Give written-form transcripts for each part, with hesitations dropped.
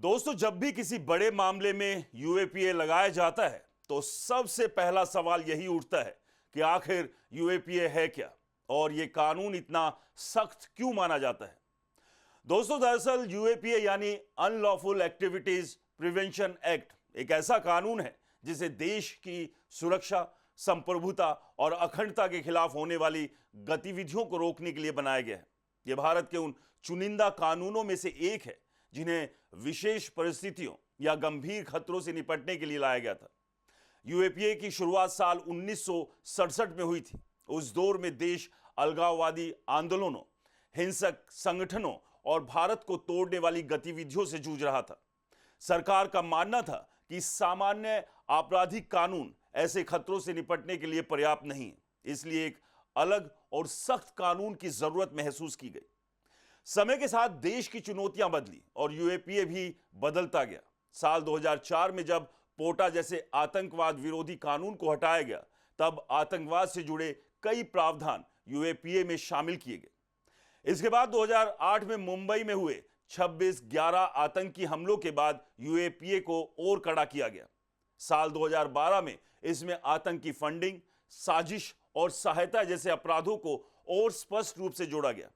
दोस्तों, जब भी किसी बड़े मामले में यूएपीए लगाया जाता है तो सबसे पहला सवाल यही उठता है कि आखिर यूएपीए है क्या और यह कानून इतना सख्त क्यों माना जाता है। दोस्तों, दरअसल यूएपीए यानी अनलॉफुल एक्टिविटीज प्रिवेंशन एक्ट एक ऐसा कानून है जिसे देश की सुरक्षा, संप्रभुता और अखंडता के खिलाफ होने वाली गतिविधियों को रोकने के लिए बनाया गया है। यह भारत के उन चुनिंदा कानूनों में से एक है जिन्हें विशेष परिस्थितियों या गंभीर खतरों से निपटने के लिए लाया गया था। यूएपीए की शुरुआत साल 1967 में हुई थी। उस दौर में देश अलगाववादी आंदोलनों, हिंसक संगठनों और भारत को तोड़ने वाली गतिविधियों से जूझ रहा था। सरकार का मानना था कि सामान्य आपराधिक कानून ऐसे खतरों से निपटने के लिए पर्याप्त नहीं है, इसलिए एक अलग और सख्त कानून की जरूरत महसूस की गई। समय के साथ देश की चुनौतियां बदली और यूएपीए भी बदलता गया। साल 2004 में जब पोटा जैसे आतंकवाद विरोधी कानून को हटाया गया, तब आतंकवाद से जुड़े कई प्रावधान यूएपीए में शामिल किए गए। इसके बाद 2008 में मुंबई में हुए 26/11 आतंकी हमलों के बाद यूएपीए को और कड़ा किया गया। साल 2012 में इसमें आतंकी फंडिंग, साजिश और सहायता जैसे अपराधों को और स्पष्ट रूप से जोड़ा गया।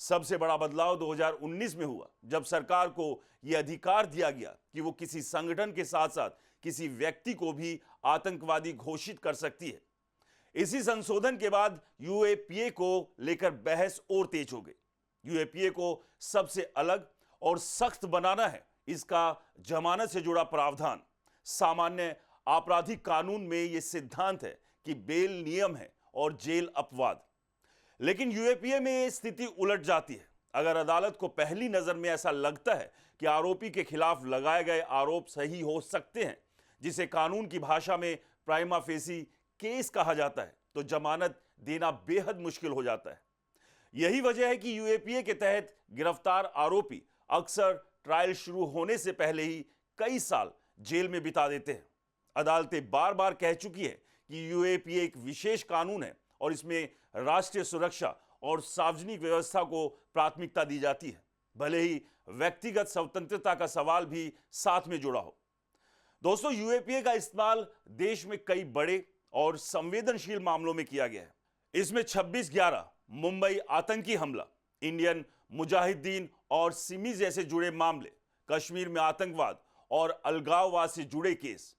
सबसे बड़ा बदलाव 2019 में हुआ, जब सरकार को यह अधिकार दिया गया कि वो किसी संगठन के साथ साथ किसी व्यक्ति को भी आतंकवादी घोषित कर सकती है। इसी संशोधन के बाद यूएपीए को लेकर बहस और तेज हो गई। यूएपीए को सबसे अलग और सख्त बनाना है इसका जमानत से जुड़ा प्रावधान। सामान्य आपराधिक कानून में यह सिद्धांत है कि बेल नियम है और जेल अपवाद, लेकिन यूएपीए में यह स्थिति उलट जाती है। अगर अदालत को पहली नजर में ऐसा लगता है कि आरोपी के खिलाफ लगाए गए आरोप सही हो सकते हैं, जिसे कानून की भाषा में प्राइमा फेसी केस कहा जाता है, तो जमानत देना बेहद मुश्किल हो जाता है। यही वजह है कि यूएपीए के तहत गिरफ्तार आरोपी अक्सर ट्रायल शुरू होने से पहले ही कई साल जेल में बिता देते हैं। अदालतें बार बार कह चुकी है कि यूएपीए एक विशेष कानून है और इसमें राष्ट्रीय सुरक्षा और सार्वजनिक व्यवस्था को प्राथमिकता दी जाती है, भले ही व्यक्तिगत स्वतंत्रता का सवाल भी साथ में जुड़ा हो। दोस्तों, यूएपीए का इस्तेमाल देश में कई बड़े और संवेदनशील मामलों में किया गया है। इसमें 26/11 मुंबई आतंकी हमला, इंडियन मुजाहिदीन और सिमी जैसे जुड़े मामले, कश्मीर में आतंकवाद और अलगाववाद से जुड़े केस,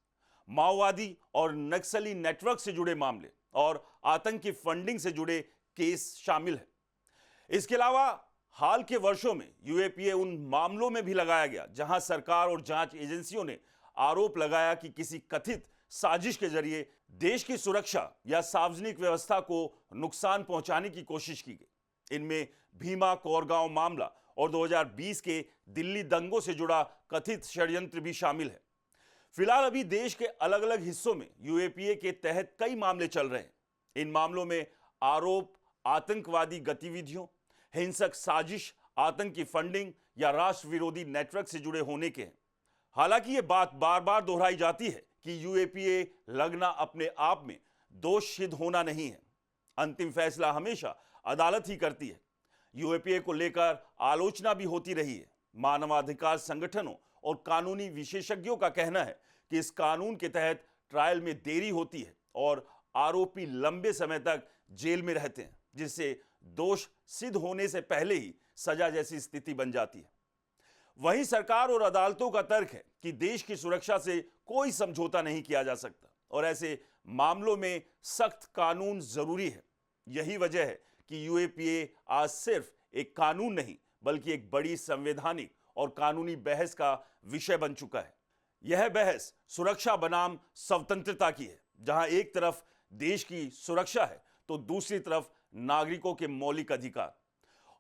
माओवादी और नक्सली नेटवर्क से जुड़े मामले और आतंकी फंडिंग से जुड़े केस शामिल है। इसके अलावा हाल के वर्षों में यूएपीए उन मामलों में भी लगाया गया जहां सरकार और जांच एजेंसियों ने आरोप लगाया कि किसी कथित साजिश के जरिए देश की सुरक्षा या सार्वजनिक व्यवस्था को नुकसान पहुंचाने की कोशिश की गई। इनमें भीमा कोरगांव मामला और 2020 के दिल्ली दंगों से जुड़ा कथित षड्यंत्र भी शामिल है। फिलहाल अभी देश के अलग अलग हिस्सों में यूएपीए के तहत कई मामले चल रहे हैं। इन मामलों में आरोप आतंकवादी गतिविधियों, हिंसक साजिश, आतंकी फंडिंग या राष्ट्र विरोधी नेटवर्क से जुड़े होने के हैं। हालांकि यह बात बार बार दोहराई जाती है कि यूएपीए लगना अपने आप में दोष सिद्ध होना नहीं है। अंतिम फैसला हमेशा अदालत ही करती है। यूएपीए को लेकर आलोचना भी होती रही है। मानवाधिकार संगठनों और कानूनी विशेषज्ञों का कहना है कि इस कानून के तहत ट्रायल में देरी होती है और आरोपी लंबे समय तक जेल में रहते हैं, जिससे दोष सिद्ध होने से पहले ही सजा जैसी स्थिति बन जाती है। वहीं सरकार और अदालतों का तर्क है कि देश की सुरक्षा से कोई समझौता नहीं किया जा सकता और ऐसे मामलों में सख्त कानून जरूरी है। यही वजह है कि यूएपीए आज सिर्फ एक कानून नहीं, बल्कि एक बड़ी संवैधानिक और कानूनी बहस का विषय बन चुका है। यह बहस सुरक्षा बनाम स्वतंत्रता की है, जहां एक तरफ देश की सुरक्षा है तो दूसरी तरफ नागरिकों के मौलिक अधिकार।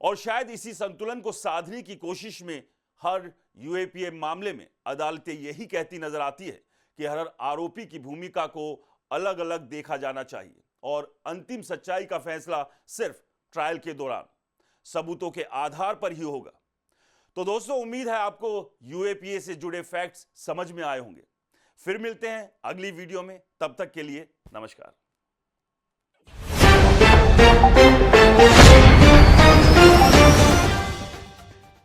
और शायद इसी संतुलन को साधने की कोशिश में हर यूएपीए मामले में अदालतें यही कहती नजर आती है कि हर आरोपी की भूमिका को अलग अलग देखा जाना चाहिए और अंतिम सच्चाई का फैसला सिर्फ ट्रायल के दौरान सबूतों के आधार पर ही होगा। तो दोस्तों, उम्मीद है आपको यूएपीए से जुड़े फैक्ट्स समझ में आए होंगे। फिर मिलते हैं अगली वीडियो में, तब तक के लिए नमस्कार।